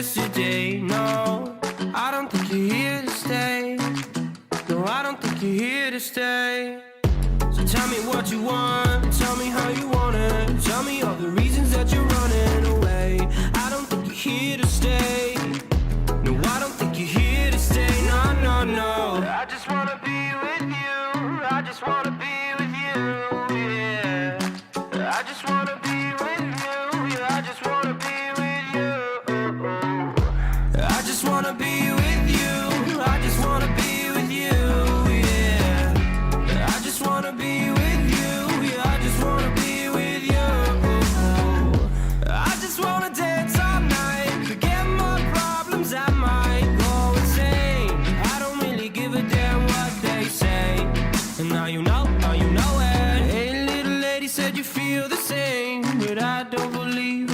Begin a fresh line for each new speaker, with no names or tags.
yesterday. No, I don't think you're here to stay. No, I don't think you're here to stay. So tell me what you want, tell me how you want it. Tell me all the reasons that you're running away. I don't think you're here to stay. No, I don't think you're here to stay. No, no, no. I just wanna be with you. I just wanna be with you, yeah. I just wanna be with you. Yeah, I just wanna be with you. I just wanna be with you. I just wanna be with you, yeah. I just wanna be with you. Yeah, I just wanna be with you. I just wanna dance all night, forget my problems, I might go insane. I don't really give a damn what they say. And now you know it. Hey, little lady said you feel the same, but I don't believe